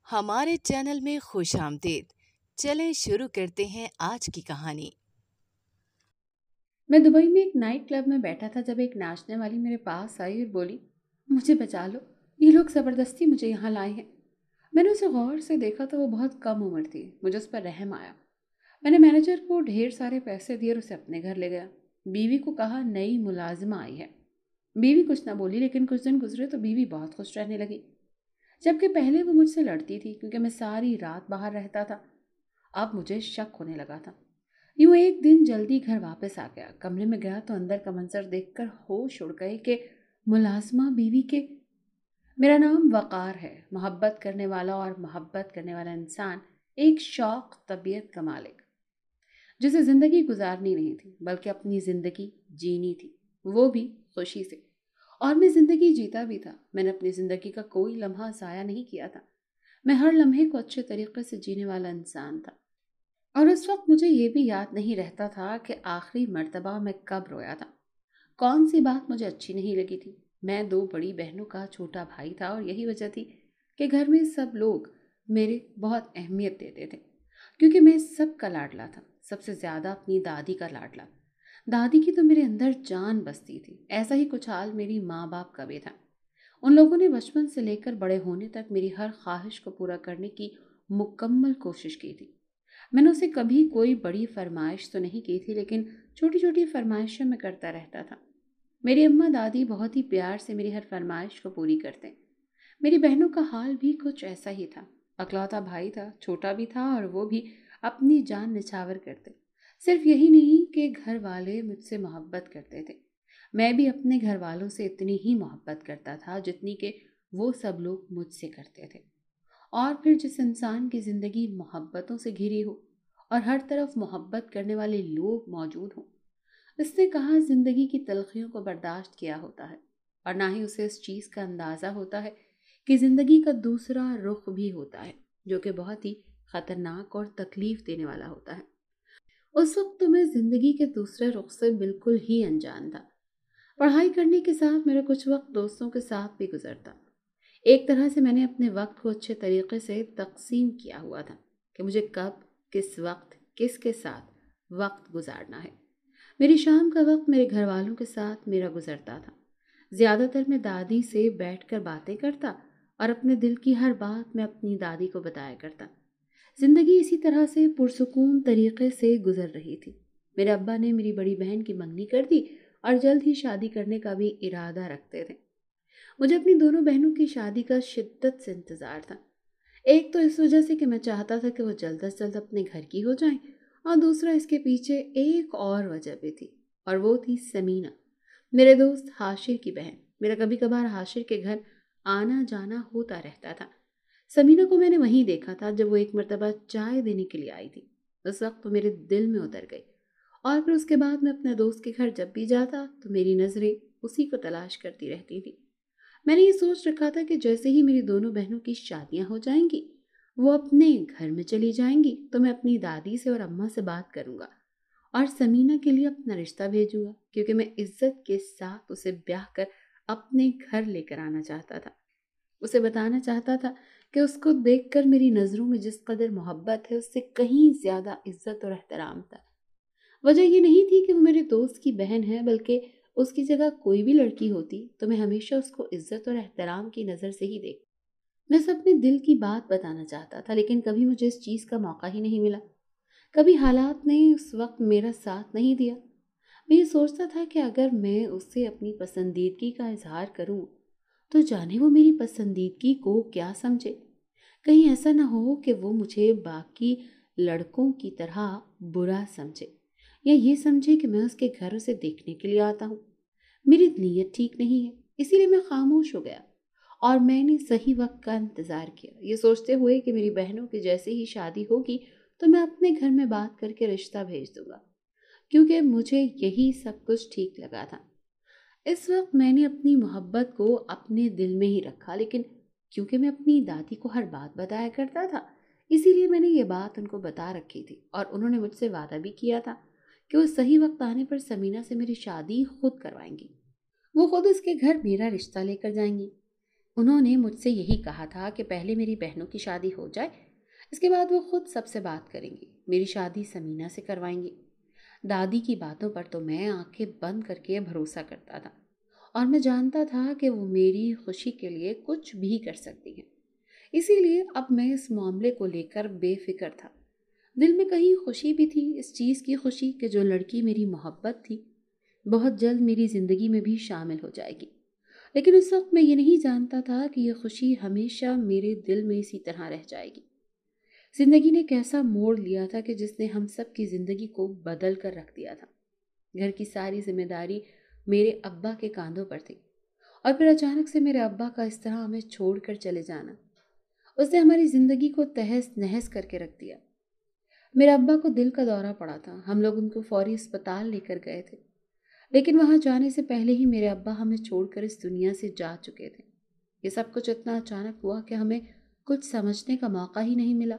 हमारे चैनल में खुश आमदीद। चलें शुरू करते हैं आज की कहानी। मैं दुबई में एक नाइट क्लब में बैठा था जब एक नाचने वाली मेरे पास आई और बोली, मुझे बचा लो, ये लोग ज़बरदस्ती मुझे यहाँ लाए हैं। मैंने उसे गौर से देखा तो वो बहुत कम उम्र थी। मुझे उस पर रहम आया। मैंने मैनेजर को ढेर सारे पैसे दिए और उसे अपने घर ले गया। बीवी को कहा नई मुलाजिमा आई है। बीवी कुछ ना बोली, लेकिन कुछ दिन गुजरे तो बीवी बहुत खुश रहने लगी। जबकि पहले वो मुझसे लड़ती थी क्योंकि मैं सारी रात बाहर रहता था। अब मुझे शक होने लगा था। यूं एक दिन जल्दी घर वापस आ गया। कमरे में गया तो अंदर का मंजर देखकर होश उड़ गए कि मुलाजमा बीवी के। मेरा नाम वकार है, मोहब्बत करने वाला, और मोहब्बत करने वाला इंसान एक शौक तबीयत का मालिक, जिसे जिंदगी गुजारनी नहीं थी बल्कि अपनी जिंदगी जीनी थी, वो भी खुशी से। और मैं जिंदगी जीता भी था। मैंने अपनी जिंदगी का कोई लम्हा ज़ाया नहीं किया था। मैं हर लम्हे को अच्छे तरीके से जीने वाला इंसान था। और उस वक्त मुझे ये भी याद नहीं रहता था कि आखिरी मर्तबा मैं कब रोया था। कौन सी बात मुझे अच्छी नहीं लगी थी। मैं दो बड़ी बहनों का छोटा भाई था और यही वजह थी कि घर में सब लोग मेरे बहुत अहमियत देते थे, क्योंकि मैं सबका लाडला था, सबसे ज़्यादा अपनी दादी का लाडला। दादी की तो मेरे अंदर जान बसती थी। ऐसा ही कुछ हाल मेरी माँ बाप का भी था। उन लोगों ने बचपन से लेकर बड़े होने तक मेरी हर ख्वाहिश को पूरा करने की मुकम्मल कोशिश की थी। मैंने उसे कभी कोई बड़ी फरमाइश तो नहीं की थी, लेकिन छोटी छोटी फरमाइशें मैं करता रहता था। मेरी अम्मा दादी बहुत ही प्यार से मेरी हर फरमाइश को पूरी करते। मेरी बहनों का हाल भी कुछ ऐसा ही था। अकलौता भाई था, छोटा भी था, और वो भी अपनी जान निछावर करते। सिर्फ यही नहीं कि घर वाले मुझसे मोहब्बत करते थे, मैं भी अपने घर वालों से इतनी ही मोहब्बत करता था जितनी कि वो सब लोग मुझसे करते थे। और फिर जिस इंसान की ज़िंदगी मोहब्बतों से घिरी हो और हर तरफ मोहब्बत करने वाले लोग मौजूद हों, उसने कहाँ ज़िंदगी की तलखियों को बर्दाश्त किया होता है, और ना ही उसे इस चीज़ का अंदाज़ा होता है कि ज़िंदगी का दूसरा रुख भी होता है, जो कि बहुत ही ख़तरनाक और तकलीफ़ देने वाला होता है। उस वक्त तो मैं ज़िंदगी के दूसरे रुख से बिल्कुल ही अनजान था। पढ़ाई करने के साथ मेरा कुछ वक्त दोस्तों के साथ भी गुजरता। एक तरह से मैंने अपने वक्त को अच्छे तरीके से तकसीम किया हुआ था कि मुझे कब, किस वक्त, किसके साथ वक्त गुजारना है। मेरी शाम का वक्त मेरे घर वालों के साथ मेरा गुजरता था। ज़्यादातर मैं दादी से बैठकर बातें करता और अपने दिल की हर बात मैं अपनी दादी को बताया करता। जिंदगी इसी तरह से पुरसुकून तरीके से गुजर रही थी। मेरे अब्बा ने मेरी बड़ी बहन की मंगनी कर दी और जल्द ही शादी करने का भी इरादा रखते थे। मुझे अपनी दोनों बहनों की शादी का शिद्दत से इंतज़ार था। एक तो इस वजह से कि मैं चाहता था कि वो जल्द से जल्द अपने घर की हो जाएं, और दूसरा इसके पीछे एक और वजह भी थी, और वो थी समीना, मेरे दोस्त हाशिर की बहन। मेरा कभी कभार हाशिर के घर आना जाना होता रहता था। समीना को मैंने वहीं देखा था जब वो एक मर्तबा चाय देने के लिए आई थी। उस वक्त वो मेरे दिल में उतर गई, और फिर उसके बाद मैं अपने दोस्त के घर जब भी जाता तो मेरी नज़रें उसी को तलाश करती रहती थी। मैंने ये सोच रखा था कि जैसे ही मेरी दोनों बहनों की शादियां हो जाएंगी, वो अपने घर में चली जाएंगी, तो मैं अपनी दादी से और अम्मा से बात करूंगा और समीना के लिए अपना रिश्ता भेजूंगा, क्योंकि मैं इज्जत के साथ उसे ब्याह कर अपने घर लेकर आना चाहता था। उसे बताना चाहता था कि उसको देखकर मेरी नज़रों में जिस कदर मोहब्बत है, उससे कहीं ज़्यादा इज्जत और एहतराम था। वजह ये नहीं थी कि वो मेरे दोस्त की बहन है, बल्कि उसकी जगह कोई भी लड़की होती तो मैं हमेशा उसको इज्जत और एहतराम की नज़र से ही देख। मैं सब अपने दिल की बात बताना चाहता था, लेकिन कभी मुझे इस चीज़ का मौका ही नहीं मिला। कभी हालात ने उस वक्त मेरा साथ नहीं दिया। मैं ये सोचता था कि अगर मैं उससे अपनी पसंदीदगी का इजहार करूं, तो जाने वो मेरी पसंदीदगी को क्या समझे। कहीं ऐसा ना हो कि वो मुझे बाकी लड़कों की तरह बुरा समझे, या ये समझे कि मैं उसके घर उसे देखने के लिए आता हूँ। मेरी नीयत ठीक नहीं है, इसीलिए मैं खामोश हो गया और मैंने सही वक्त का इंतज़ार किया, ये सोचते हुए कि मेरी बहनों की जैसे ही शादी होगी तो मैं अपने घर में बात करके रिश्ता भेज दूंगा, क्योंकि मुझे यही सब कुछ ठीक लगा था। इस वक्त मैंने अपनी मोहब्बत को अपने दिल में ही रखा, लेकिन क्योंकि मैं अपनी दादी को हर बात बताया करता था, इसीलिए मैंने ये बात उनको बता रखी थी, और उन्होंने मुझसे वादा भी किया था कि वो सही वक्त आने पर समीना से मेरी शादी खुद करवाएंगी। वो खुद उसके घर मेरा रिश्ता लेकर जाएंगी। انہوں نے مجھ سے یہی کہا تھا کہ پہلے میری بہنوں کی شادی ہو جائے، اس کے بعد وہ خود سب سے بات کریں گی، میری شادی سمینہ سے کروائیں گی۔ دادی کی باتوں پر تو میں آنکھیں بند کر کے بھروسہ کرتا تھا، اور میں جانتا تھا کہ وہ میری خوشی کے لیے کچھ بھی کر سکتی ہیں۔ اسی لیے اب میں اس معاملے کو لے کر بے فکر تھا۔ دل میں کہیں خوشی بھی تھی، اس چیز کی خوشی کہ جو لڑکی میری محبت تھی بہت جلد میری زندگی میں بھی شامل ہو جائے گی۔ لیکن اس وقت میں یہ نہیں جانتا تھا کہ یہ خوشی ہمیشہ میرے دل میں اسی طرح رہ جائے گی۔ زندگی نے کیسا موڑ لیا تھا کہ جس نے ہم سب کی زندگی کو بدل کر رکھ دیا تھا۔ گھر کی ساری ذمہ داری میرے ابا کے کاندھوں پر تھی، اور پھر اچانک سے میرے ابا کا اس طرح ہمیں چھوڑ کر چلے جانا، اس نے ہماری زندگی کو تہس نہس کر کے رکھ دیا۔ میرے ابا کو دل کا دورہ پڑا تھا، ہم لوگ ان کو فوری اسپتال لے کر گئے تھے، لیکن وہاں جانے سے پہلے ہی میرے ابا ہمیں چھوڑ کر اس دنیا سے جا چکے تھے۔ یہ سب کچھ اتنا اچانک ہوا کہ ہمیں کچھ سمجھنے کا موقع ہی نہیں ملا۔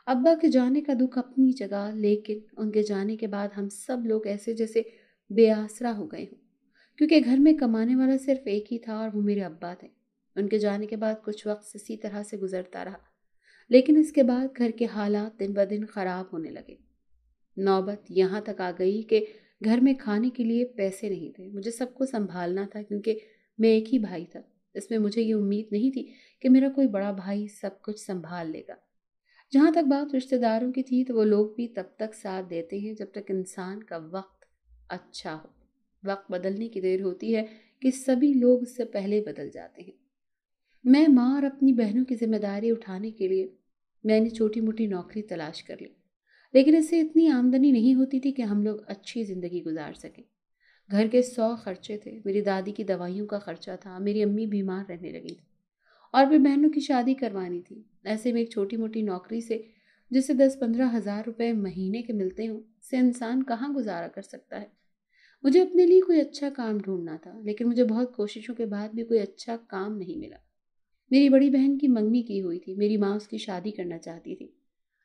ابا کے جانے کا دکھ اپنی جگہ، لیکن ان کے جانے کے بعد ہم سب لوگ ایسے جیسے بے آسرا ہو گئے ہوں، کیونکہ گھر میں کمانے والا صرف ایک ہی تھا اور وہ میرے ابا تھے۔ ان کے جانے کے بعد کچھ وقت اسی طرح سے گزرتا رہا، لیکن اس کے بعد گھر کے حالات دن بدن خراب ہونے لگے۔ نوبت یہاں تک آ گئی کہ گھر میں کھانے کے لیے پیسے نہیں تھے، مجھے سب کو سنبھالنا تھا کیونکہ میں ایک ہی بھائی تھا۔ اس میں مجھے یہ امید نہیں تھی کہ میرا کوئی بڑا بھائی سب کچھ سنبھال لے گا۔ جہاں تک بات رشتہ داروں کی تھی تو وہ لوگ بھی تب تک ساتھ دیتے ہیں جب تک انسان کا وقت اچھا ہو۔ وقت بدلنے کی دیر ہوتی ہے کہ سبھی لوگ اس سے پہلے بدل جاتے ہیں۔ میں ماں اور اپنی بہنوں کی ذمہ داری اٹھانے کے لیے میں نے چھوٹی موٹی نوکری تلاش کر لی، لیکن اس سے اتنی آمدنی نہیں ہوتی تھی کہ ہم لوگ اچھی زندگی گزار سکیں۔ گھر کے 100 خرچے تھے، میری دادی کی دوائیوں کا خرچہ تھا، میری امی بیمار رہنے لگی تھی، اور پھر بہنوں کی شادی کروانی تھی۔ ایسے میں ایک چھوٹی موٹی نوکری سے جس سے 10-15 ہزار روپے مہینے کے ملتے ہوں سے انسان کہاں گزارا کر سکتا ہے۔ مجھے اپنے لیے کوئی اچھا کام ڈھونڈنا تھا، لیکن مجھے بہت کوششوں کے بعد بھی کوئی اچھا کام نہیں ملا۔ میری بڑی بہن کی منگنی کی ہوئی تھی، میری ماں اس کی شادی کرنا چاہتی تھی،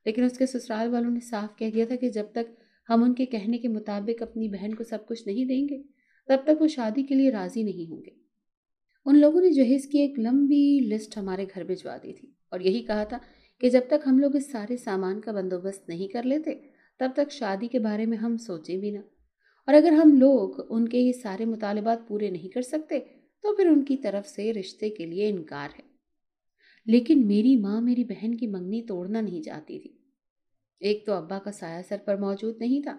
لیکن اس کے سسرال والوں نے صاف کہہ دیا تھا کہ جب تک ہم ان کے کہنے کے مطابق اپنی بہن کو سب کچھ نہیں دیں گے تب تک وہ شادی کے لیے راضی نہیں ہوں گے۔ ان لوگوں نے جہیز کی ایک لمبی لسٹ ہمارے گھر بھجوا دی تھی، اور یہی کہا تھا کہ جب تک ہم لوگ اس سارے سامان کا بندوبست نہیں کر لیتے تب تک شادی کے بارے میں ہم سوچیں بھی نہ، اور اگر ہم لوگ ان کے یہ سارے مطالبات پورے نہیں کر سکتے تو پھر ان کی طرف سے رشتے کے لیے انکار ہے۔ لیکن میری ماں میری بہن کی منگنی توڑنا نہیں چاہتی تھی۔ ایک تو ابا کا سایہ سر پر موجود نہیں تھا،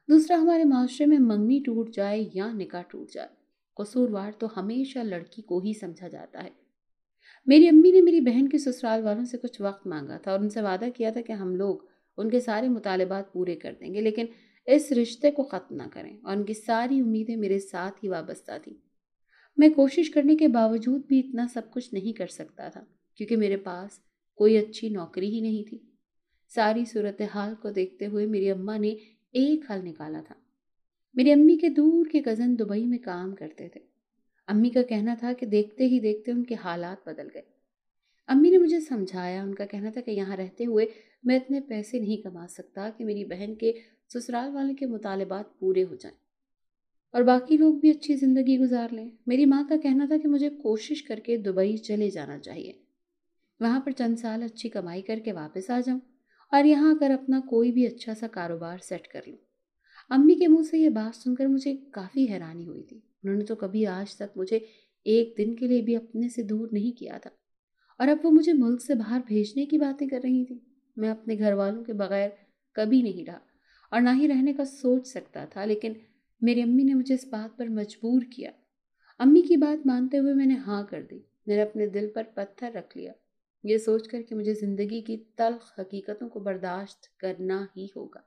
دوسرا ہمارے معاشرے میں منگنی ٹوٹ جائے یا نکاح ٹوٹ جائے قصوروار تو ہمیشہ لڑکی کو ہی سمجھا جاتا ہے۔ میری امی نے میری بہن کے سسرال والوں سے کچھ وقت مانگا تھا اور ان سے وعدہ کیا تھا کہ ہم لوگ ان کے سارے مطالبات پورے کر دیں گے، لیکن اس رشتے کو ختم نہ کریں، اور ان کی ساری امیدیں میرے ساتھ ہی وابستہ تھیں۔ میں کوشش کرنے کے باوجود بھی اتنا سب کچھ نہیں کر سکتا تھا کیونکہ میرے پاس کوئی اچھی نوکری ہی نہیں تھی۔ ساری صورتحال کو دیکھتے ہوئے میری اماں نے ایک حل نکالا تھا۔ میری امی کے دور کے کزن دبئی میں کام کرتے تھے۔ امی کا کہنا تھا کہ دیکھتے ہی دیکھتے ان کے حالات بدل گئے۔ امی نے مجھے سمجھایا، ان کا کہنا تھا کہ یہاں رہتے ہوئے میں اتنے پیسے نہیں کما سکتا کہ میری بہن کے سسرال والے کے مطالبات پورے ہو جائیں اور باقی لوگ بھی اچھی زندگی گزار لیں۔ میری ماں کا کہنا تھا کہ مجھے کوشش کر کے دبئی چلے جانا چاہیے، وہاں پر چند سال اچھی کمائی کر کے واپس آ جاؤں اور یہاں کر اپنا کوئی بھی اچھا سا کاروبار سیٹ کر لوں۔ امی کے منہ سے یہ بات سن کر مجھے کافی حیرانی ہوئی تھی۔ انہوں نے تو کبھی آج تک مجھے ایک دن کے لیے بھی اپنے سے دور نہیں کیا تھا، اور اب وہ مجھے ملک سے باہر بھیجنے کی باتیں کر رہی تھی۔ میں اپنے گھر والوں کے بغیر کبھی نہیں رہا اور نہ ہی رہنے کا سوچ سکتا تھا، لیکن میری امی نے مجھے اس بات پر مجبور کیا۔ امی کی بات مانتے ہوئے میں نے ہاں کر دی۔ میں نے اپنے دل پر پتھر رکھ لیا، یہ سوچ کر کہ مجھے زندگی کی تلخ حقیقتوں کو برداشت کرنا ہی ہوگا۔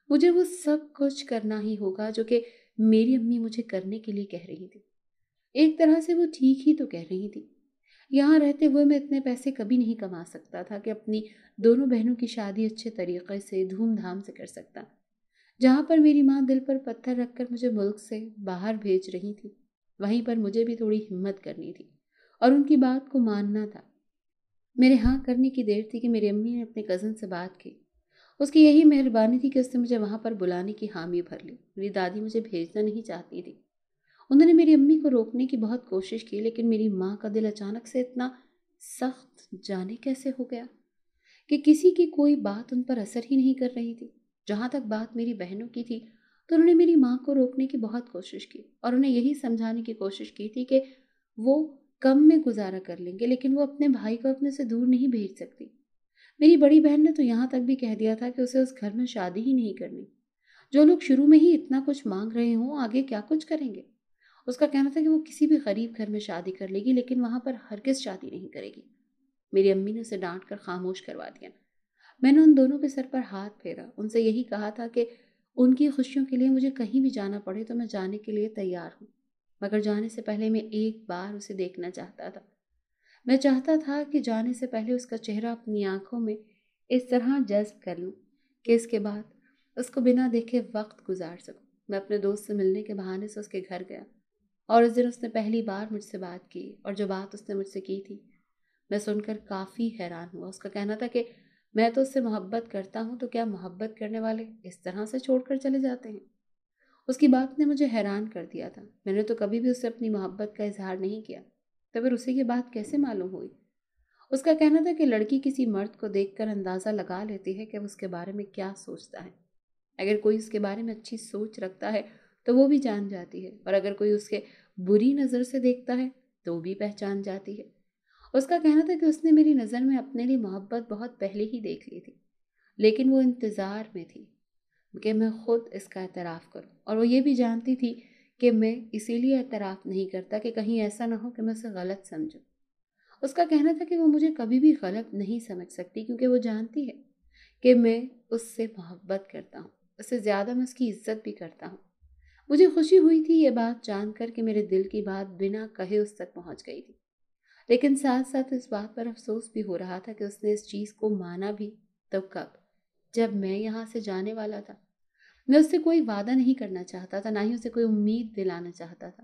مجھے وہ سب کچھ کرنا ہی ہوگا جو کہ میری امی مجھے کرنے کے لیے کہہ رہی تھی۔ ایک طرح سے وہ ٹھیک ہی تو کہہ رہی تھی۔ یہاں رہتے ہوئے میں اتنے پیسے کبھی نہیں کما سکتا تھا کہ اپنی دونوں بہنوں کی شادی اچھے طریقے سے دھوم دھام سے کر سکتا۔ جہاں پر میری ماں دل پر پتھر رکھ کر مجھے ملک سے باہر بھیج رہی تھی، وہیں پر مجھے بھی تھوڑی ہمت کرنی تھی اور ان کی بات کو ماننا تھا۔ میرے ہاں کرنے کی دیر تھی کہ میری امی نے اپنے کزن سے بات کی۔ اس کی یہی مہربانی تھی کہ اس نے مجھے وہاں پر بلانے کی حامی بھر لی۔ میری دادی مجھے بھیجنا نہیں چاہتی تھی، انہوں نے میری امی کو روکنے کی بہت کوشش کی، لیکن میری ماں کا دل اچانک سے اتنا سخت جانے کیسے ہو گیا کہ کسی کی کوئی بات ان پر اثر ہی نہیں کر رہی تھی۔ جہاں تک بات میری بہنوں کی تھی تو انہوں نے میری ماں کو روکنے کی بہت کوشش کی اور انہیں یہی سمجھانے کی کوشش کی تھی کہ وہ کم میں گزارا کر لیں گے، لیکن وہ اپنے بھائی کو اپنے سے دور نہیں بھیج سکتی۔ میری بڑی بہن نے تو یہاں تک بھی کہہ دیا تھا کہ اسے اس گھر میں شادی ہی نہیں کرنی۔ جو لوگ شروع میں ہی اتنا کچھ مانگ رہے ہوں آگے کیا کچھ کریں گے۔ اس کا کہنا تھا کہ وہ کسی بھی غریب گھر میں شادی کر لے گی، لیکن وہاں پر ہرگز شادی نہیں کرے گی۔ میری امی نے اسے ڈانٹ کر خاموش کروا دیا۔ میں نے ان دونوں کے سر پر ہاتھ پھیرا، ان سے یہی کہا تھا کہ ان کی خوشیوں کے لیے مجھے کہیں بھی جانا پڑے تو میں جانے کے لیے تیار ہوں، مگر جانے سے پہلے میں ایک بار اسے دیکھنا چاہتا تھا۔ میں چاہتا تھا کہ جانے سے پہلے اس کا چہرہ اپنی آنکھوں میں اس طرح جذب کر لوں کہ اس کے بعد اس کو بنا دیکھے وقت گزار سکوں۔ میں اپنے دوست سے ملنے کے بہانے سے اس کے گھر گیا اور اس دن اس نے پہلی بار مجھ سے بات کی، اور جو بات اس نے مجھ سے کی تھی میں سن کر کافی حیران ہوا۔ اس کا کہنا تھا کہ میں تو اس سے محبت کرتا ہوں، تو کیا محبت کرنے والے اس طرح سے چھوڑ کر چلے جاتے ہیں؟ اس کی بات نے مجھے حیران کر دیا تھا۔ میں نے تو کبھی بھی اس سے اپنی محبت کا اظہار نہیں کیا، تو پھر اسے یہ بات کیسے معلوم ہوئی؟ اس کا کہنا تھا کہ لڑکی کسی مرد کو دیکھ کر اندازہ لگا لیتی ہے کہ وہ اس کے بارے میں کیا سوچتا ہے۔ اگر کوئی اس کے بارے میں اچھی سوچ رکھتا ہے تو وہ بھی جان جاتی ہے، اور اگر کوئی اس کے بری نظر سے دیکھتا ہے تو وہ بھی پہچان جاتی ہے۔ اس کا کہنا تھا کہ اس نے میری نظر میں اپنے لیے محبت بہت پہلے ہی دیکھ لی تھی، لیکن وہ انتظار میں تھی کہ میں خود اس کا اعتراف کروں، اور وہ یہ بھی جانتی تھی کہ میں اسی لیے اعتراف نہیں کرتا کہ کہیں ایسا نہ ہو کہ میں اسے غلط سمجھوں۔ اس کا کہنا تھا کہ وہ مجھے کبھی بھی غلط نہیں سمجھ سکتی، کیونکہ وہ جانتی ہے کہ میں اس سے محبت کرتا ہوں، اس سے زیادہ میں اس کی عزت بھی کرتا ہوں۔ مجھے خوشی ہوئی تھی یہ بات جان کر کہ میرے دل کی بات بنا کہے اس تک پہنچ گئی تھی، لیکن ساتھ ساتھ اس بات پر افسوس بھی ہو رہا تھا کہ اس نے اس چیز کو مانا بھی تو کب، جب میں یہاں سے جانے والا تھا۔ میں اس سے کوئی وعدہ نہیں کرنا چاہتا تھا، نہ ہی اسے کوئی امید دلانا چاہتا تھا،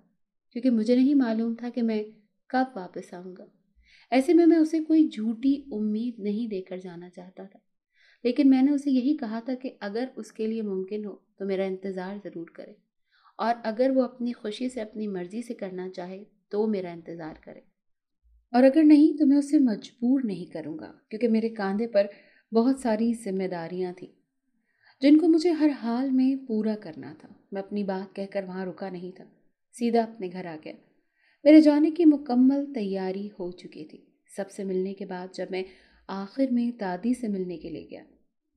کیونکہ مجھے نہیں معلوم تھا کہ میں کب واپس آؤں گا۔ ایسے میں اسے کوئی جھوٹی امید نہیں دے کر جانا چاہتا تھا، لیکن میں نے اسے یہی کہا تھا کہ اگر اس کے لیے ممکن ہو تو میرا انتظار ضرور کرے، اور اگر وہ اپنی خوشی سے اپنی مرضی سے کرنا چاہے تو میرا انتظار کرے، اور اگر نہیں تو میں اسے مجبور نہیں کروں گا، کیونکہ میرے کاندھے پر بہت ساری ذمہ داریاں تھیں جن کو مجھے ہر حال میں پورا کرنا تھا۔ میں اپنی بات کہہ کر وہاں رکا نہیں تھا، سیدھا اپنے گھر آ گیا۔ میرے جانے کی مکمل تیاری ہو چکی تھی۔ سب سے ملنے کے بعد جب میں آخر میں دادی سے ملنے کے لیے گیا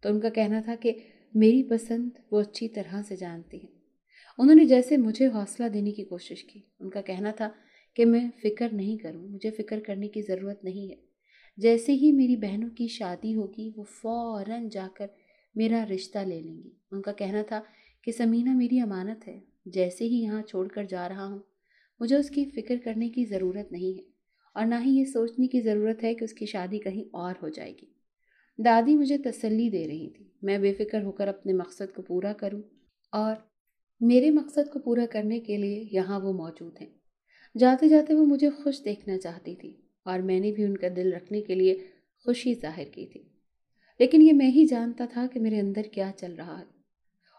تو ان کا کہنا تھا کہ میری پسند وہ اچھی طرح سے جانتی ہیں۔ انہوں نے جیسے مجھے حوصلہ دینے کی کوشش کی۔ ان کا کہنا تھا کہ میں فکر نہیں کروں، مجھے فکر کرنے کی ضرورت نہیں ہے۔ جیسے ہی میری بہنوں کی شادی ہوگی وہ فوراً جا کر میرا رشتہ لے لیں گی۔ ان کا کہنا تھا کہ سمینہ میری امانت ہے، جیسے ہی یہاں چھوڑ کر جا رہا ہوں مجھے اس کی فکر کرنے کی ضرورت نہیں ہے، اور نہ ہی یہ سوچنے کی ضرورت ہے کہ اس کی شادی کہیں اور ہو جائے گی۔ دادی مجھے تسلی دے رہی تھی، میں بے فکر ہو کر اپنے مقصد کو پورا کروں، اور میرے مقصد کو پورا کرنے کے لیے یہاں وہ موجود ہیں۔ جاتے جاتے وہ مجھے خوش دیکھنا چاہتی تھی، اور میں نے بھی ان کا دل رکھنے کے لیے خوشی ظاہر کی تھی، لیکن یہ میں ہی جانتا تھا کہ میرے اندر کیا چل رہا ہے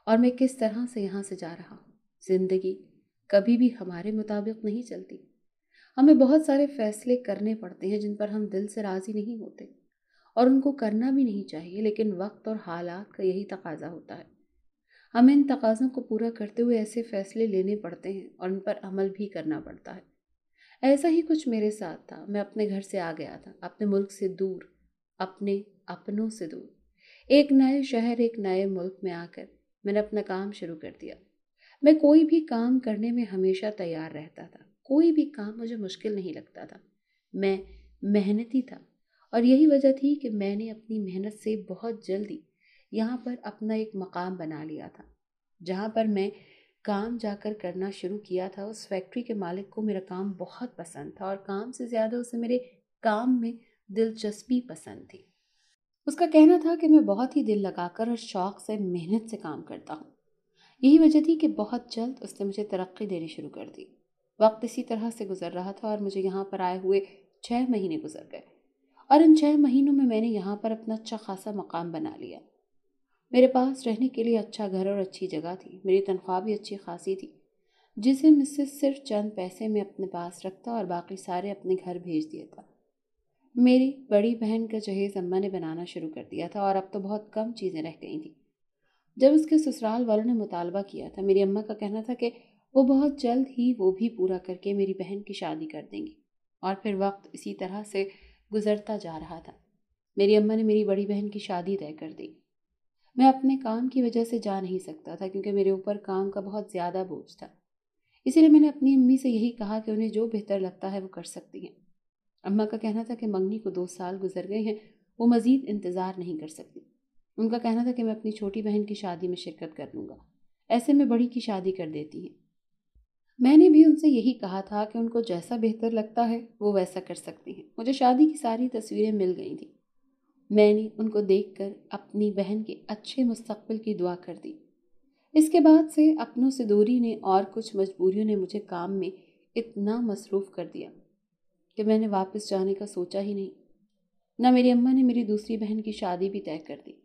اور میں کس طرح سے یہاں سے جا رہا ہوں۔ زندگی کبھی بھی ہمارے مطابق نہیں چلتی، ہمیں بہت سارے فیصلے کرنے پڑتے ہیں جن پر ہم دل سے راضی نہیں ہوتے، اور ان کو کرنا بھی نہیں چاہیے، لیکن وقت اور حالات کا یہی تقاضا ہوتا ہے۔ ہمیں ان تقاضوں کو پورا کرتے ہوئے ایسے فیصلے لینے پڑتے ہیں اور ان پر عمل بھی کرنا پڑتا ہے۔ ایسا ہی کچھ میرے ساتھ تھا۔ میں اپنے گھر سے آ گیا تھا، اپنے ملک سے دور، اپنے اپنوں سے دور، ایک نئے شہر، ایک نئے ملک میں آ کر میں نے اپنا کام شروع کر دیا۔ میں کوئی بھی کام کرنے میں ہمیشہ تیار رہتا تھا، کوئی بھی کام مجھے مشکل نہیں لگتا تھا۔ میں محنتی تھا، اور یہی وجہ تھی کہ میں نے اپنی محنت سے بہت جلدی یہاں پر اپنا ایک مقام بنا لیا تھا۔ جہاں پر میں کام جا کر کرنا شروع کیا تھا، اس فیکٹری کے مالک کو میرا کام بہت پسند تھا، اور کام سے زیادہ اسے میرے کام میں دلچسپی پسند تھی۔ اس کا کہنا تھا کہ میں بہت ہی دل لگا کر اور شوق سے محنت سے کام کرتا ہوں۔ یہی وجہ تھی کہ بہت جلد اس نے مجھے ترقی دینی شروع کر دی۔ وقت اسی طرح سے گزر رہا تھا، اور مجھے یہاں پر آئے ہوئے 6 مہینے گزر گئے، اور ان 6 مہینوں میں نے یہاں پر اپنا اچھا خاصا مقام بنا لیا۔ میرے پاس رہنے کے لیے اچھا گھر اور اچھی جگہ تھی، میری تنخواہ بھی اچھی خاصی تھی۔ जिसे मुझसे सिर्फ चंद पैसे में अपने पास रखता और बाकी सारे अपने घर भेज दिया था। मेरी बड़ी बहन का जहेज अम्मा ने बनाना शुरू कर दिया था और अब तो बहुत कम चीज़ें रह गई थी। जब उसके ससुराल वालों ने मुतालबा किया था, मेरी अम्मा का कहना था कि वो बहुत जल्द ही वो भी पूरा करके मेरी बहन की शादी कर देंगी। और फिर वक्त इसी तरह से गुजरता जा रहा था। मेरी अम्मा ने मेरी बड़ी बहन की शादी तय कर दी। मैं अपने काम की वजह से जा नहीं सकता था क्योंकि मेरे ऊपर काम का बहुत ज़्यादा बोझ था। इसीलिए मैंने अपनी अम्मी से यही कहा कि उन्हें जो बेहतर लगता है वो कर सकती हैं। अम्मा का कहना था कि मंगनी को 2 साल गुजर गए हैं, वो मज़ीद इंतज़ार नहीं कर सकती। उनका कहना था कि मैं अपनी छोटी बहन की शादी में शिरकत कर लूँगा, ऐसे में बड़ी की शादी कर देती हैं। मैंने भी उनसे यही कहा था कि उनको जैसा बेहतर लगता है वो वैसा कर सकती हैं। मुझे शादी की सारी तस्वीरें मिल गई थी। मैंने उनको देखकर अपनी बहन के अच्छे मुस्तकबिल की दुआ कर दी। इसके बाद से अपनों से दूरी ने और कुछ मजबूरियों ने मुझे काम में इतना मसरूफ़ कर दिया कि मैंने वापस जाने का सोचा ही नहीं। न मेरी अम्मा ने मेरी दूसरी बहन की शादी भी तय कर दी।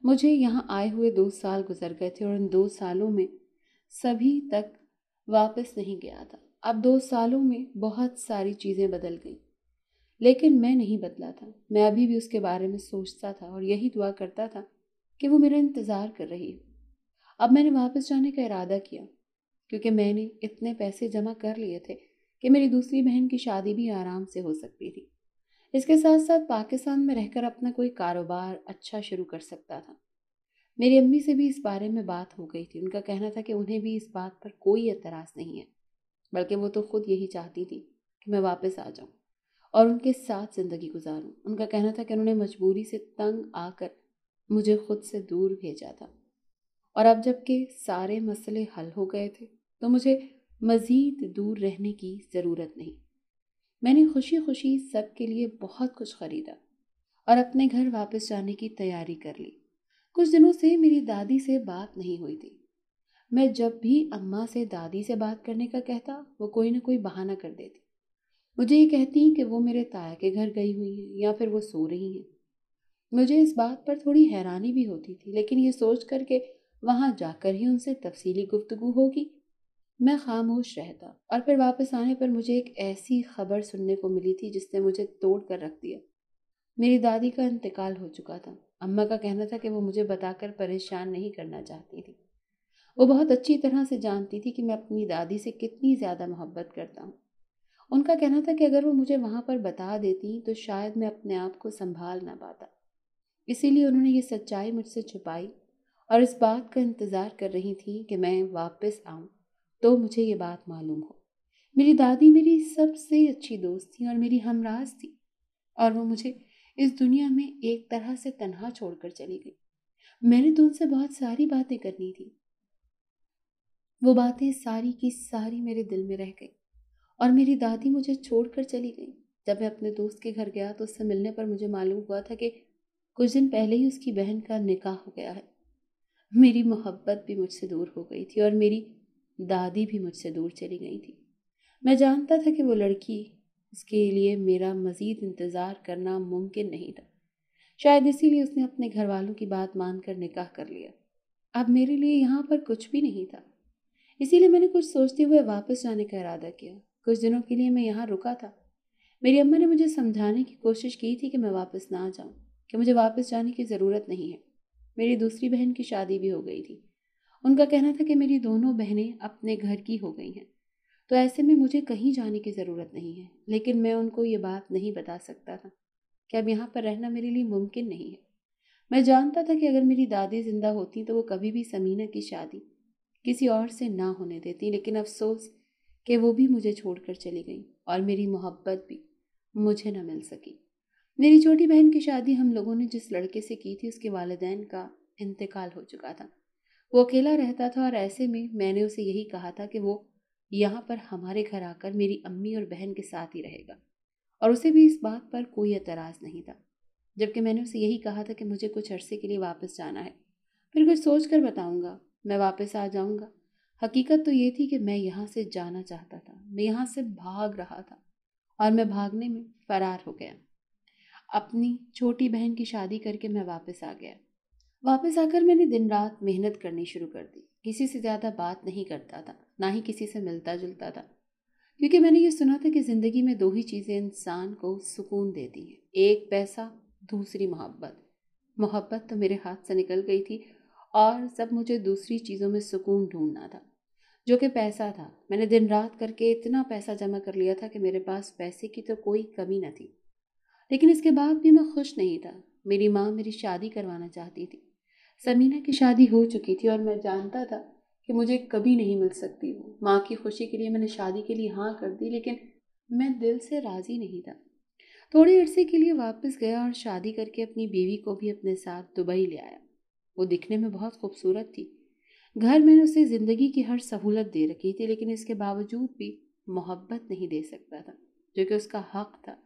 मुझे यहाँ आए हुए 2 साल गुजर गए थे और इन 2 सालों में सभी तक वापस नहीं गया था। अब 2 सालों में बहुत सारी चीज़ें बदल गईं, लेकिन मैं नहीं बदला था। मैं अभी भी उसके बारे में सोचता था और यही दुआ करता था कि वो मेरा इंतज़ार कर रही हो। अब मैंने वापस जाने का इरादा किया क्योंकि मैंने इतने पैसे जमा कर लिए थे कि मेरी दूसरी बहन की शादी भी आराम से हो सकती थी। इसके साथ साथ पाकिस्तान में रहकर अपना कोई कारोबार अच्छा शुरू कर सकता था। मेरी अम्मी से भी इस बारे में बात हो गई थी। उनका कहना था कि उन्हें भी इस बात पर कोई एतराज़ नहीं है, बल्कि वो तो खुद यही चाहती थी कि मैं वापस आ जाऊं और उनके साथ ज़िंदगी गुजारूं। उनका कहना था कि उन्होंने मजबूरी से तंग आकर मुझे खुद से दूर भेजा था और अब जबकि सारे मसले हल हो गए थे तो मुझे मज़ीद दूर रहने की ज़रूरत नहीं। मैंने खुशी खुशी सबके लिए बहुत कुछ ख़रीदा और अपने घर वापस जाने की तैयारी कर ली। कुछ दिनों से मेरी दादी से बात नहीं हुई थी। मैं जब भी अम्मा से दादी से बात करने का कहता, वो कोई ना कोई बहाना कर देती। मुझे ये कहती कि वो मेरे ताया के घर गई हुई हैं या फिर वो सो रही हैं। मुझे इस बात पर थोड़ी हैरानी भी होती थी, लेकिन ये सोच कर के वहाँ जाकर ही उनसे तफसीली गुफ्तगू होगी, मैं खामोश रहता। और फिर वापस आने पर मुझे एक ऐसी खबर सुनने को मिली थी जिसने मुझे तोड़ कर रख दिया। मेरी दादी का इंतकाल हो चुका था। अम्मा का कहना था कि वो मुझे बताकर परेशान नहीं करना चाहती थी। वो बहुत अच्छी तरह से जानती थी कि मैं अपनी दादी से कितनी ज़्यादा मोहब्बत करता हूँ। उनका कहना था कि अगर वो मुझे वहाँ पर बता देती तो शायद मैं अपने आप को संभाल ना पाता। इसीलिए उन्होंने ये सच्चाई मुझसे छुपाई और इस बात का इंतज़ार कर रही थी कि मैं वापस आऊँ तो मुझे ये बात मालूम हो। मेरी दादी मेरी सबसे अच्छी दोस्त थी और मेरी हमराज थी, और वो मुझे इस दुनिया में एक तरह से तन्हा छोड़कर चली गई। मैंने तो उनसे बहुत सारी बातें करनी थी। वो बातें सारी की सारी मेरे दिल में रह गई और मेरी दादी मुझे छोड़कर चली गई। जब मैं अपने दोस्त के घर गया तो उससे मिलने पर मुझे मालूम हुआ था कि कुछ दिन पहले ही उसकी बहन का निकाह हो गया है। मेरी मोहब्बत भी मुझसे दूर हो गई थी और मेरी दादी भी मुझसे दूर चली गई थी। मैं जानता था कि वो लड़की, उसके लिए मेरा मज़ीद इंतज़ार करना मुमकिन नहीं था। शायद इसीलिए उसने अपने घर वालों की बात मानकर निकाह कर लिया। अब मेरे लिए यहाँ पर कुछ भी नहीं था। इसीलिए मैंने कुछ सोचते हुए वापस जाने का इरादा किया। कुछ दिनों के लिए मैं यहाँ रुका था। मेरी अम्मा ने मुझे समझाने की कोशिश की थी कि मैं वापस ना जाऊँ, कि मुझे वापस जाने की ज़रूरत नहीं है। मेरी दूसरी बहन की शादी भी हो गई थी। उनका कहना था कि मेरी दोनों बहनें अपने घर की हो गई हैं, तो ऐसे में मुझे कहीं जाने की ज़रूरत नहीं है। लेकिन मैं उनको ये बात नहीं बता सकता था कि अब यहाँ पर रहना मेरे लिए मुमकिन नहीं है। मैं जानता था कि अगर मेरी दादी ज़िंदा होती तो वो कभी भी समीना की शादी किसी और से ना होने देती, लेकिन अफसोस कि वो भी मुझे छोड़कर चली गई और मेरी मोहब्बत भी मुझे न मिल सकी। मेरी छोटी बहन की शादी हम लोगों ने जिस लड़के से की थी उसके वालिदैन का इंतकाल हो चुका था। वो अकेला रहता था और ऐसे में मैंने उसे यही कहा था कि वो यहाँ पर हमारे घर आकर मेरी अम्मी और बहन के साथ ही रहेगा, और उसे भी इस बात पर कोई एतराज़ नहीं था। जबकि मैंने उसे यही कहा था कि मुझे कुछ अरसे के लिए वापस जाना है, फिर कुछ सोच कर बताऊँगा, मैं वापस आ जाऊँगा। हकीकत तो ये थी कि मैं यहाँ से जाना चाहता था, मैं यहाँ से भाग रहा था और मैं भागने में फ़रार हो गया। अपनी छोटी बहन की शादी करके मैं वापस आ गया। वापस आकर मैंने दिन रात मेहनत करनी शुरू कर दी। किसी से ज़्यादा बात नहीं करता था, ना ही किसी से मिलता जुलता था, क्योंकि मैंने ये सुना था कि ज़िंदगी में दो ही चीज़ें इंसान को सुकून देती हैं, एक पैसा, दूसरी मोहब्बत। मोहब्बत तो मेरे हाथ से निकल गई थी और सब मुझे दूसरी चीज़ों में सुकून ढूंढना था, जो कि पैसा था। मैंने दिन रात करके इतना पैसा जमा कर लिया था कि मेरे पास पैसे की तो कोई कमी न थी। लेकिन इसके बाद भी मैं खुश नहीं था। मेरी माँ मेरी शादी करवाना चाहती थी। समीना की शादी हो चुकी थी और मैं जानता था कि मुझे कभी नहीं मिल सकती वो। माँ की खुशी के लिए मैंने शादी के लिए हाँ कर दी, लेकिन मैं दिल से राज़ी नहीं था। थोड़े अरसे के लिए वापस गया और शादी करके अपनी बीवी को भी अपने साथ दुबई ले आया। वो दिखने में बहुत खूबसूरत थी। घर मैंने उसे ज़िंदगी की हर सहूलत दे रखी थी, लेकिन इसके बावजूद भी मोहब्बत नहीं दे सकता था, जो कि उसका हक था।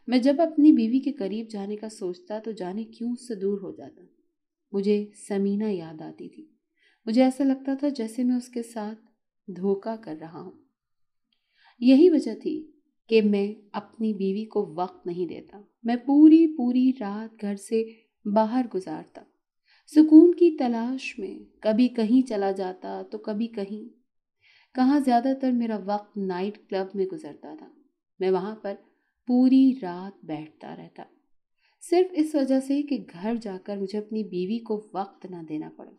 मैं जब अपनी बीवी के करीब जाने का सोचता तो जाने क्यों उससे दूर हो जाता। मुझे समीना याद आती थी। मुझे ऐसा लगता था जैसे मैं उसके साथ धोखा कर रहा हूँ। यही वजह थी कि मैं अपनी बीवी को वक्त नहीं देता। मैं पूरी पूरी रात घर से बाहर गुजारता, सुकून की तलाश में। कभी कहीं चला जाता तो कभी कहीं। कहाँ ज़्यादातर मेरा वक्त नाइट क्लब में गुजरता था। मैं वहाँ पर पूरी रात बैठता रहता, सिर्फ इस वजह से कि घर जाकर मुझे अपनी बीवी को वक्त ना देना पड़े।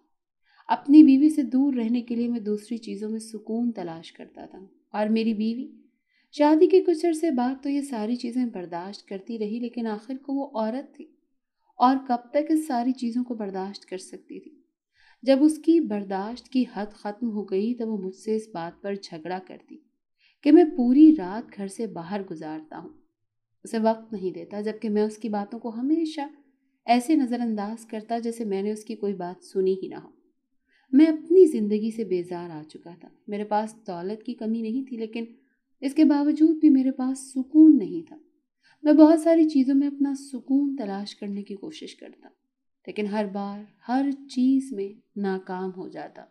अपनी बीवी से दूर रहने के लिए मैं दूसरी चीज़ों में सुकून तलाश करता था। और मेरी बीवी शादी के कुछ अरसे बाद तो ये सारी चीज़ें बर्दाश्त करती रही, लेकिन आखिर को वो औरत थी और कब तक इस सारी चीज़ों को बर्दाश्त कर सकती थी। जब उसकी बर्दाश्त की हद ख़त्म हो गई तब वो मुझसे इस बात पर झगड़ा करती कि मैं पूरी रात घर से बाहर गुजारता हूँ, उसे वक्त नहीं देता, जबकि मैं उसकी बातों को हमेशा ऐसे नज़रअंदाज करता जैसे मैंने उसकी कोई बात सुनी ही ना हो। मैं अपनी ज़िंदगी से बेजार आ चुका था। मेरे पास दौलत की कमी नहीं थी, लेकिन इसके बावजूद भी मेरे पास सुकून नहीं था। मैं बहुत सारी चीज़ों में अपना सुकून तलाश करने की कोशिश करता, लेकिन हर बार हर चीज़ में नाकाम हो जाता।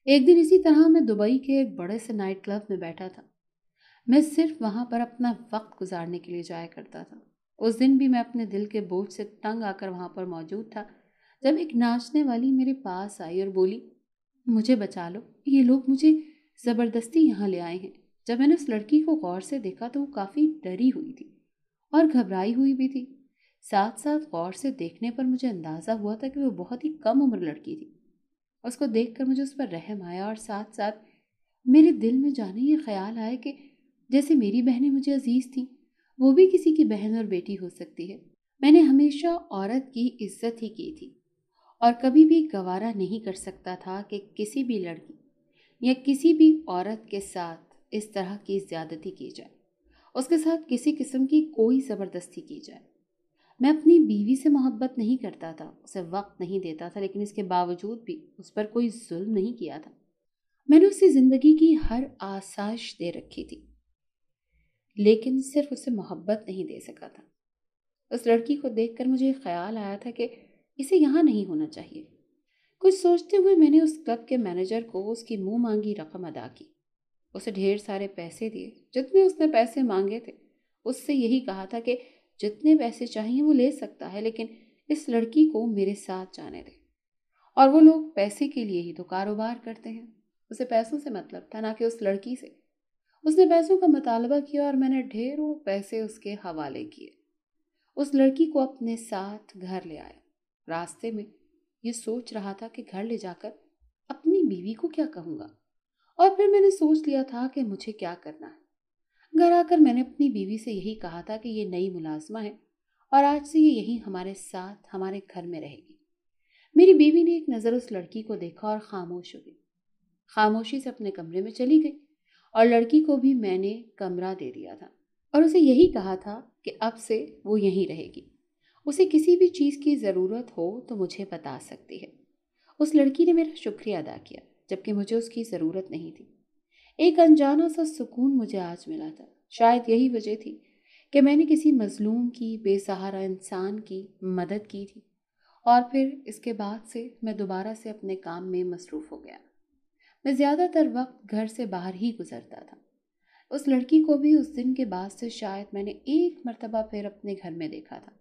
एक दिन इसी तरह मैं दुबई के एक बड़े से नाइट क्लब में बैठा था। मैं सिर्फ वहाँ पर अपना वक्त गुजारने के लिए जाया करता था। उस दिन भी मैं अपने दिल के बोझ से तंग आकर वहाँ पर मौजूद था, जब एक नाचने वाली मेरे पास आई और बोली, मुझे बचा लो, ये लोग मुझे ज़बरदस्ती यहाँ ले आए हैं। जब मैंने उस लड़की को गौर से देखा तो वो काफ़ी डरी हुई थी और घबराई हुई भी थी। साथ साथ गौर से देखने पर मुझे अंदाज़ा हुआ था कि वो बहुत ही कम उम्र लड़की थी। उसको देखकर मुझे उस पर रहम आया और साथ साथ मेरे दिल में जाने ये ख्याल आया कि जैसे मेरी बहनें मुझे अजीज़ थीं, वो भी किसी की बहन और बेटी हो सकती है। मैंने हमेशा औरत की इज्जत ही की थी और कभी भी गवारा नहीं कर सकता था कि किसी भी लड़की या किसी भी औरत के साथ इस तरह की ज़्यादती की जाए, उसके साथ किसी किस्म की कोई ज़बरदस्ती की जाए। मैं अपनी बीवी से मोहब्बत नहीं करता था, उसे वक्त नहीं देता था, लेकिन इसके बावजूद भी उस पर कोई जुल्म नहीं किया था। मैंने उसे ज़िंदगी की हर आसाइश दे रखी थी, लेकिन सिर्फ उसे मोहब्बत नहीं दे सका था। उस लड़की को देखकर मुझे ख्याल आया था कि इसे यहाँ नहीं होना चाहिए। कुछ सोचते हुए मैंने उस क्लब के मैनेजर को उसकी मुंह मांगी रकम अदा की। उसे ढेर सारे पैसे दिए, जितने उसने पैसे मांगे थे। उससे यही कहा था कि जितने पैसे चाहिए वो ले सकता है, लेकिन इस लड़की को मेरे साथ जाने दे। और वो लोग पैसे के लिए ही तो कारोबार करते हैं। उसे पैसों से मतलब था, ना कि उस लड़की से। उसने पैसों का मुतालबा किया और मैंने ढेरों पैसे उसके हवाले किए। उस लड़की को अपने साथ घर ले आया। रास्ते में ये सोच रहा था कि घर ले जाकर अपनी बीवी को क्या कहूँगा, और फिर मैंने सोच लिया था कि मुझे क्या करना है। घर आकर मैंने अपनी बीवी से यही कहा था कि ये नई मुलाजमा है और आज से ये यहीं हमारे साथ हमारे घर में रहेगी। मेरी बीवी ने एक नज़र उस लड़की को देखा और खामोश हो गई। खामोशी से अपने कमरे में चली गई और लड़की को भी मैंने कमरा दे दिया था और उसे यही कहा था कि अब से वो यहीं रहेगी। उसे किसी भी चीज़ की ज़रूरत हो तो मुझे बता सकती है। उस लड़की ने मेरा शुक्रिया अदा किया, जबकि मुझे उसकी ज़रूरत नहीं थी। एक अनजाना सा सुकून मुझे आज मिला था। शायद यही वजह थी कि मैंने किसी मजलूम की, बेसहारा इंसान की मदद की थी। और फिर इसके बाद से मैं दोबारा से अपने काम में मसरूफ़ हो गया। मैं ज़्यादातर वक्त घर से बाहर ही गुजरता था। उस लड़की को भी उस दिन के बाद से शायद मैंने एक मर्तबा फिर अपने घर में देखा था।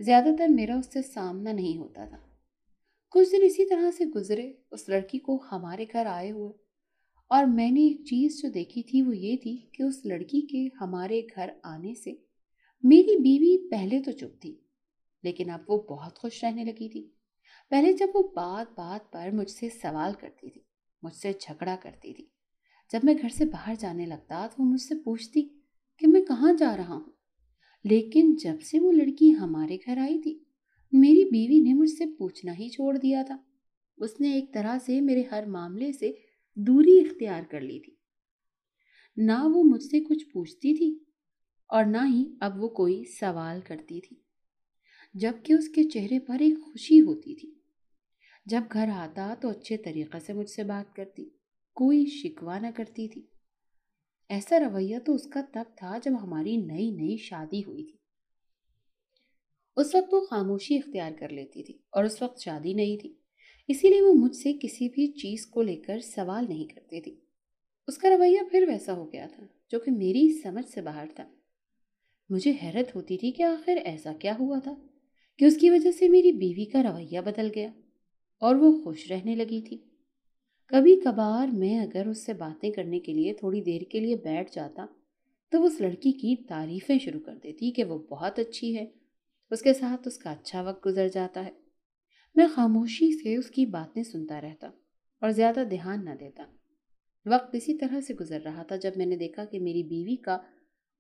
ज़्यादातर मेरा उससे सामना नहीं होता था। कुछ दिन इसी तरह से गुजरे उस लड़की को हमारे घर आए हुए, और मैंने एक चीज जो देखी थी वो ये थी कि उस लड़की के हमारे घर आने से मेरी बीवी पहले तो चुप थी, लेकिन अब वो बहुत खुश रहने लगी थी। पहले जब वो बात बात पर मुझसे सवाल करती थी, मुझसे झगड़ा करती थी, जब मैं घर से बाहर जाने लगता तो वो मुझसे पूछती कि मैं कहाँ जा रहा हूँ। लेकिन जब से वो लड़की हमारे घर आई थी, मेरी बीवी ने मुझसे पूछना ही छोड़ दिया था। उसने एक तरह से मेरे हर मामले से दूरी इख्तियार कर ली थी। ना वो मुझसे कुछ पूछती थी और ना ही अब वो कोई सवाल करती थी, जबकि उसके चेहरे पर एक खुशी होती थी। जब घर आता तो अच्छे तरीके से मुझसे बात करती, कोई शिकवा न करती थी। ऐसा रवैया तो उसका तब था जब हमारी नई नई शादी हुई थी। उस वक्त वो खामोशी इख्तियार कर लेती थी और उस वक्त शादी नहीं थी, इसीलिए वो मुझसे किसी भी चीज को लेकर सवाल नहीं करती थी। उसका रवैया फिर वैसा हो गया था जो कि मेरी समझ से बाहर था। मुझे हैरत होती थी कि आखिर ऐसा क्या हुआ था कि उसकी वजह से मेरी बीवी का रवैया बदल गया और वो खुश रहने लगी थी। कभी कभार मैं अगर उससे बातें करने के लिए थोड़ी देर के लिए बैठ जाता तो वो उस लड़की की तारीफें शुरू कर देती कि वो बहुत अच्छी है, उसके साथ उसका अच्छा वक्त गुजर जाता है। मैं खामोशी से उसकी बातें सुनता रहता और ज्यादा ध्यान न देता। वक्त इसी तरह से गुजर रहा था जब मैंने देखा कि मेरी बीवी का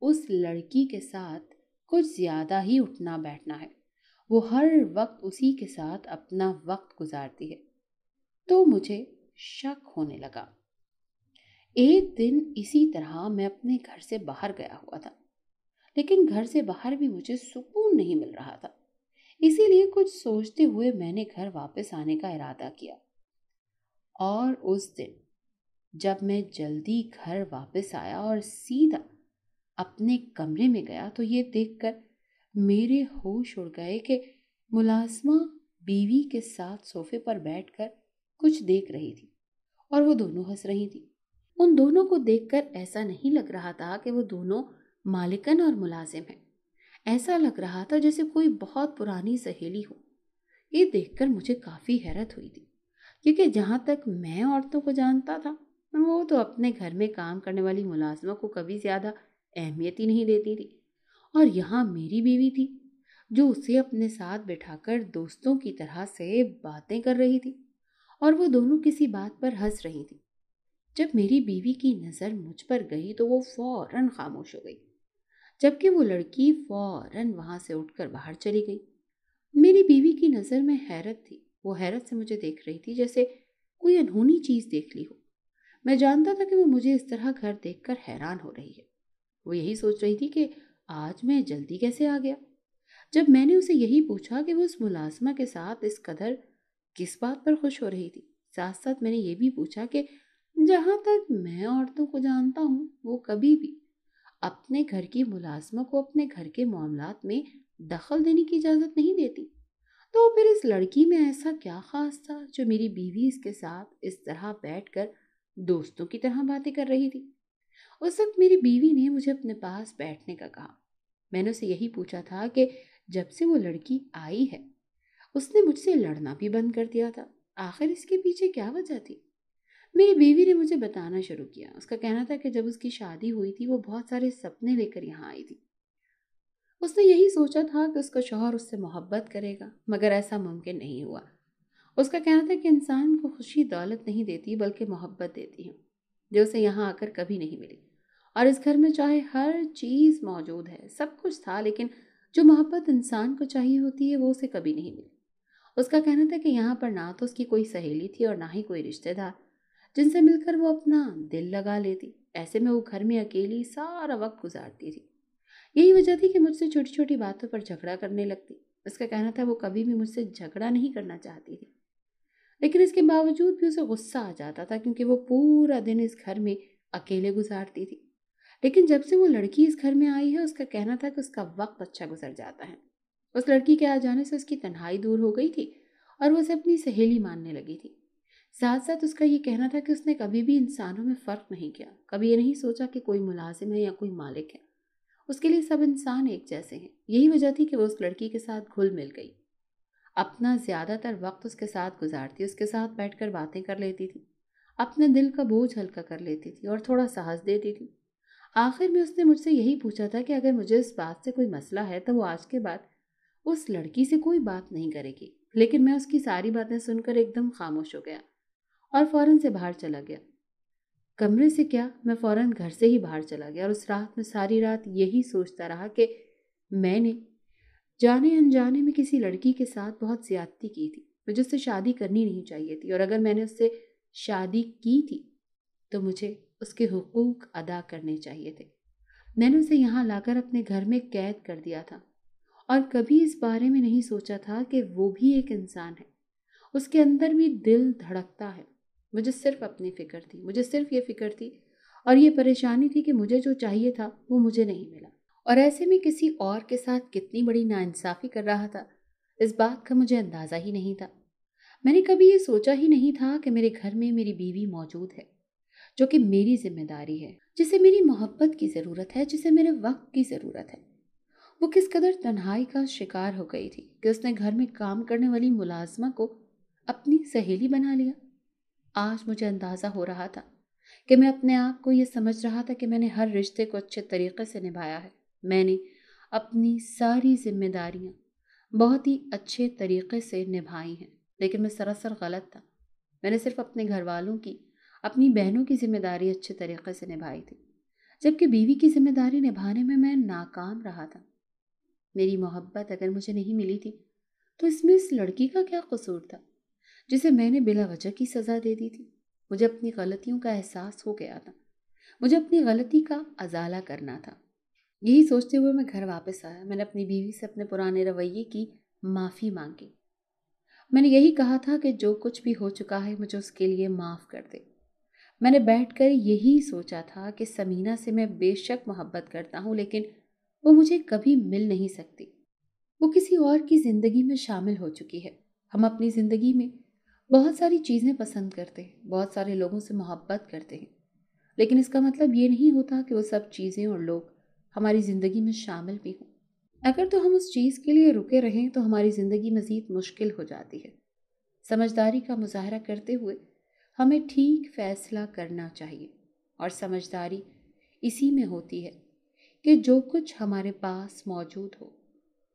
उस लड़की के साथ कुछ ज्यादा ही उठना बैठना है। वो हर वक्त उसी के साथ अपना वक्त गुजारती है। तो मुझे शक होने लगा। एक दिन इसी तरह मैं अपने घर से बाहर गया हुआ था, लेकिन घर से बाहर भी मुझे सुकून नहीं मिल रहा था। इसीलिए कुछ सोचते हुए मैंने घर वापस आने का इरादा किया। और उस दिन जब मैं जल्दी घर वापस आया और सीधा अपने कमरे में गया तो ये देखकर मेरे होश उड़ गए कि मुलाजमा बीवी के साथ सोफे पर बैठकर कुछ देख रही थी और वो दोनों हंस रही थी। उन दोनों को देखकर ऐसा नहीं लग रहा था कि वो दोनों मालिकन और मुलाजिम हैं। ऐसा लग रहा था जैसे कोई बहुत पुरानी सहेली हो। ये देखकर मुझे काफी हैरत हुई थी, क्योंकि जहां तक मैं औरतों को जानता था वो तो अपने घर में काम करने वाली मुलाजमा को कभी ज्यादा अहमियत ही नहीं देती थी। और यहाँ मेरी बीवी थी जो उसे अपने साथ बिठाकर दोस्तों की तरह से बातें कर रही थी और वो दोनों किसी बात पर हंस रही थी। जब मेरी बीवी की नज़र मुझ पर गई तो वो फौरन खामोश हो गई, जबकि वो लड़की फौरन वहां से उठकर बाहर चली गई। मेरी बीवी की नज़र में हैरत थी। वो हैरत से मुझे देख रही थी जैसे कोई अनहोनी चीज़ देख ली हो। मैं जानता था कि वो मुझे इस तरह घर देखकर हैरान हो रही है। वो यही सोच रही थी कि आज मैं जल्दी कैसे आ गया। जब मैंने उसे यही पूछा कि वो उस मुलाजमा के साथ इस कदर किस बात पर खुश हो रही थी, साथ साथ मैंने ये भी पूछा कि जहां तक मैं औरतों को जानता हूँ वो कभी भी अपने घर की मुलाजमा को अपने घर के मामलात में दखल देने की इजाज़त नहीं देती, तो फिर इस लड़की में ऐसा क्या खास था जो मेरी बीवी इसके साथ इस तरह बैठकर दोस्तों की तरह बातें कर रही थी। उस वक्त मेरी बीवी ने मुझे अपने पास बैठने का कहा। मैंने उसे यही पूछा था कि जब से वो लड़की आई है उसने मुझसे लड़ना भी बंद कर दिया था। आखिर इसके पीछे क्या वजह थी। मेरी बीवी ने मुझे बताना शुरू किया। उसका कहना था कि जब उसकी शादी हुई थी वो बहुत सारे सपने लेकर यहाँ आई थी। उसने यही सोचा था कि उसका शौहर उससे मोहब्बत करेगा, मगर ऐसा मुमकिन नहीं हुआ। उसका कहना था कि इंसान को खुशी दौलत नहीं देती बल्कि मोहब्बत देती है, जो उसे यहाँ आकर कभी नहीं मिली। और इस घर में चाहे हर चीज़ मौजूद है, सब कुछ था, लेकिन जो मोहब्बत इंसान को चाहिए होती है वो उसे कभी नहीं मिली। उसका कहना था कि यहाँ पर ना तो उसकी कोई सहेली थी और ना ही कोई रिश्तेदार जिनसे मिलकर वो अपना दिल लगा लेती। ऐसे में वो घर में अकेली सारा वक्त गुजारती थी। यही वजह थी कि मुझसे छोटी छोटी बातों पर झगड़ा करने लगती। उसका कहना था वो कभी भी मुझसे झगड़ा नहीं करना चाहती थी, लेकिन इसके बावजूद भी उसे गुस्सा आ जाता था क्योंकि वो पूरा दिन इस घर में अकेले गुजारती थी। लेकिन जब से वो लड़की इस घर में आई है उसका कहना था कि उसका वक्त अच्छा गुजर जाता है। उस लड़की के आ जाने से उसकी तन्हाई दूर हो गई थी और वो उसे अपनी सहेली मानने लगी थी। साथ साथ उसका ये कहना था कि उसने कभी भी इंसानों में फ़र्क नहीं किया, कभी ये नहीं सोचा कि कोई मुलाजिम है या कोई मालिक है। उसके लिए सब इंसान एक जैसे हैं। यही वजह थी कि वो उस लड़की के साथ घुल मिल गई। اپنا زیادہ تر وقت اس کے ساتھ گزارتی، اس کے ساتھ بیٹھ کر باتیں کر لیتی تھی، اپنے دل کا بوجھ ہلکا کر لیتی تھی اور تھوڑا سا ہنس دیتی تھی۔ آخر میں اس نے مجھ سے یہی پوچھا تھا کہ اگر مجھے اس بات سے کوئی مسئلہ ہے تو وہ آج کے بعد اس لڑکی سے کوئی بات نہیں کرے گی۔ لیکن میں اس کی ساری باتیں سن کر ایک دم خاموش ہو گیا اور فوراً سے باہر چلا گیا۔ کمرے سے کیا، میں فوراً گھر سے ہی باہر چلا گیا اور اس رات میں ساری رات یہی سوچتا رہا کہ میں نے جانے انجانے میں کسی لڑکی کے ساتھ بہت زیادتی کی تھی، مجھے اس سے شادی کرنی نہیں چاہیے تھی، اور اگر میں نے اس سے شادی کی تھی تو مجھے اس کے حقوق ادا کرنے چاہیے تھے۔ میں نے اسے یہاں لا کر اپنے گھر میں قید کر دیا تھا اور کبھی اس بارے میں نہیں سوچا تھا کہ وہ بھی ایک انسان ہے، اس کے اندر بھی دل دھڑکتا ہے۔ مجھے صرف اپنی فکر تھی، مجھے صرف یہ فکر تھی اور یہ پریشانی تھی کہ مجھے جو چاہیے تھا وہ مجھے نہیں ملا، اور ایسے میں کسی اور کے ساتھ کتنی بڑی ناانصافی کر رہا تھا اس بات کا مجھے اندازہ ہی نہیں تھا۔ میں نے کبھی یہ سوچا ہی نہیں تھا کہ میرے گھر میں میری بیوی موجود ہے، جو کہ میری ذمہ داری ہے، جسے میری محبت کی ضرورت ہے، جسے میرے وقت کی ضرورت ہے۔ وہ کس قدر تنہائی کا شکار ہو گئی تھی کہ اس نے گھر میں کام کرنے والی ملازمہ کو اپنی سہیلی بنا لیا۔ آج مجھے اندازہ ہو رہا تھا کہ میں اپنے آپ کو یہ سمجھ رہا تھا کہ میں نے ہر رشتے کو اچھے طریقے سے نبھایا ہے، میں نے اپنی ساری ذمہ داریاں بہت ہی اچھے طریقے سے نبھائی ہیں، لیکن میں سراسر غلط تھا۔ میں نے صرف اپنے گھر والوں کی، اپنی بہنوں کی ذمہ داری اچھے طریقے سے نبھائی تھی، جبکہ بیوی کی ذمہ داری نبھانے میں ناکام رہا تھا۔ میری محبت اگر مجھے نہیں ملی تھی تو اس میں اس لڑکی کا کیا قصور تھا جسے میں نے بلا وجہ کی سزا دے دی تھی؟ مجھے اپنی غلطیوں کا احساس ہو گیا تھا، مجھے اپنی غلطی کا ازالہ کرنا تھا۔ یہی سوچتے ہوئے میں گھر واپس آیا۔ میں نے اپنی بیوی سے اپنے پرانے رویے کی معافی مانگی۔ میں نے یہی کہا تھا کہ جو کچھ بھی ہو چکا ہے مجھے اس کے لیے معاف کر دے۔ میں نے بیٹھ کر یہی سوچا تھا کہ سمینہ سے میں بے شک محبت کرتا ہوں، لیکن وہ مجھے کبھی مل نہیں سکتی۔ وہ کسی اور کی زندگی میں شامل ہو چکی ہے۔ ہم اپنی زندگی میں بہت ساری چیزیں پسند کرتے ہیں، بہت سارے لوگوں سے محبت کرتے ہیں، لیکن اس کا مطلب یہ نہیں ہوتا کہ وہ سب چیزیں اور لوگ ہماری زندگی میں شامل بھی ہوں۔ اگر تو ہم اس چیز کے لیے رکے رہیں تو ہماری زندگی مزید مشکل ہو جاتی ہے۔ سمجھداری کا مظاہرہ کرتے ہوئے ہمیں ٹھیک فیصلہ کرنا چاہیے، اور سمجھداری اسی میں ہوتی ہے کہ جو کچھ ہمارے پاس موجود ہو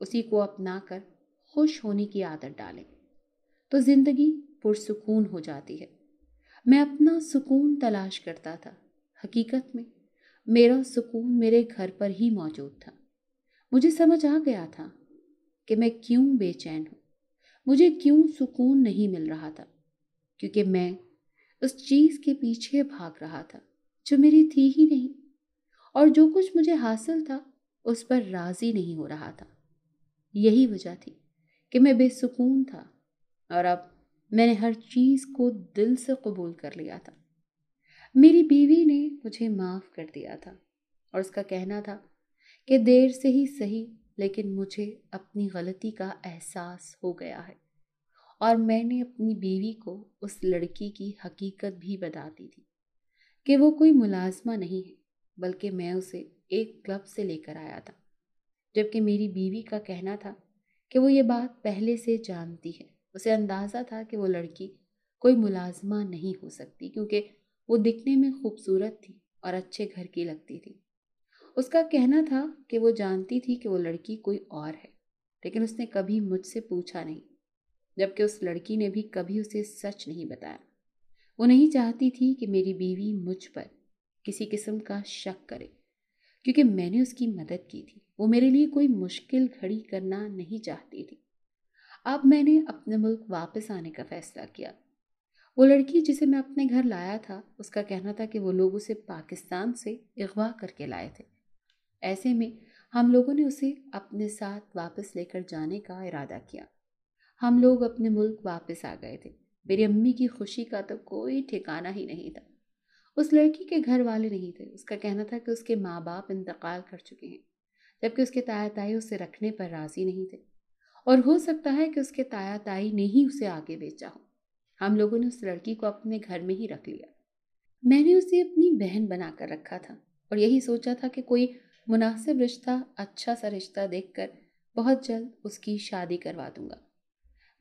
اسی کو اپنا کر خوش ہونے کی عادت ڈالیں تو زندگی پرسکون ہو جاتی ہے۔ میں اپنا سکون تلاش کرتا تھا، حقیقت میں میرا سکون میرے گھر پر ہی موجود تھا۔ مجھے سمجھ آ گیا تھا کہ میں کیوں بے چین ہوں، مجھے کیوں سکون نہیں مل رہا تھا، کیونکہ میں اس چیز کے پیچھے بھاگ رہا تھا جو میری تھی ہی نہیں، اور جو کچھ مجھے حاصل تھا اس پر راضی نہیں ہو رہا تھا۔ یہی وجہ تھی کہ میں بے سکون تھا، اور اب میں نے ہر چیز کو دل سے قبول کر لیا تھا۔ میری بیوی نے مجھے معاف کر دیا تھا، اور اس کا کہنا تھا کہ دیر سے ہی صحیح لیکن مجھے اپنی غلطی کا احساس ہو گیا ہے، اور میں نے اپنی بیوی کو اس لڑکی کی حقیقت بھی بتا دی تھی کہ وہ کوئی ملازمہ نہیں ہے، بلکہ میں اسے ایک کلب سے لے کر آیا تھا، جبکہ میری بیوی کا کہنا تھا کہ وہ یہ بات پہلے سے جانتی ہے۔ اسے اندازہ تھا کہ وہ لڑکی کوئی ملازمہ نہیں ہو سکتی کیونکہ وہ دکھنے میں خوبصورت تھی اور اچھے گھر کی لگتی تھی۔ اس کا کہنا تھا کہ وہ جانتی تھی کہ وہ لڑکی کوئی اور ہے، لیکن اس نے کبھی مجھ سے پوچھا نہیں، جبکہ اس لڑکی نے بھی کبھی اسے سچ نہیں بتایا۔ وہ نہیں چاہتی تھی کہ میری بیوی مجھ پر کسی قسم کا شک کرے، کیونکہ میں نے اس کی مدد کی تھی۔ وہ میرے لیے کوئی مشکل کھڑی کرنا نہیں چاہتی تھی۔ اب میں نے اپنے ملک واپس آنے کا فیصلہ کیا۔ وہ لڑکی جسے میں اپنے گھر لایا تھا، اس کا کہنا تھا کہ وہ لوگ اسے پاکستان سے اغوا کر کے لائے تھے۔ ایسے میں ہم لوگوں نے اسے اپنے ساتھ واپس لے کر جانے کا ارادہ کیا۔ ہم لوگ اپنے ملک واپس آ گئے تھے۔ میری امی کی خوشی کا تو کوئی ٹھکانہ ہی نہیں تھا۔ اس لڑکی کے گھر والے نہیں تھے۔ اس کا کہنا تھا کہ اس کے ماں باپ انتقال کر چکے ہیں، جبکہ اس کے تایا تائی اسے رکھنے پر راضی نہیں تھے، اور ہو سکتا ہے کہ اس کے تایا تائی نے ہی اسے آگے بیچا ہو۔ ہم لوگوں نے اس لڑکی کو اپنے گھر میں ہی رکھ لیا۔ میں نے اسے اپنی بہن بنا کر رکھا تھا، اور یہی سوچا تھا کہ کوئی مناسب رشتہ، اچھا سا رشتہ دیکھ کر بہت جلد اس کی شادی کروا دوں گا۔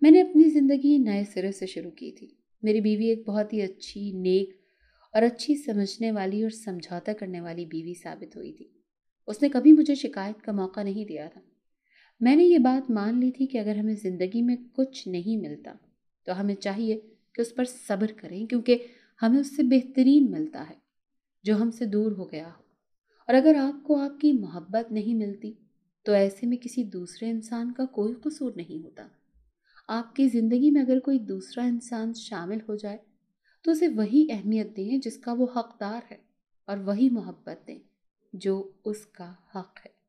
میں نے اپنی زندگی نئے سرے سے شروع کی تھی۔ میری بیوی ایک بہت ہی اچھی، نیک اور اچھی سمجھنے والی اور سمجھوتا کرنے والی بیوی ثابت ہوئی تھی۔ اس نے کبھی مجھے شکایت کا موقع نہیں دیا تھا۔ میں نے یہ بات مان لی تھی کہ اگر ہمیں زندگی میں کچھ نہیں ملتا تو ہمیں چاہیے کہ اس پر صبر کریں، کیونکہ ہمیں اس سے بہترین ملتا ہے جو ہم سے دور ہو گیا ہو۔ اور اگر آپ کو آپ کی محبت نہیں ملتی تو ایسے میں کسی دوسرے انسان کا کوئی قصور نہیں ہوتا۔ آپ کی زندگی میں اگر کوئی دوسرا انسان شامل ہو جائے تو اسے وہی اہمیت دیں جس کا وہ حقدار ہے، اور وہی محبت دیں جو اس کا حق ہے۔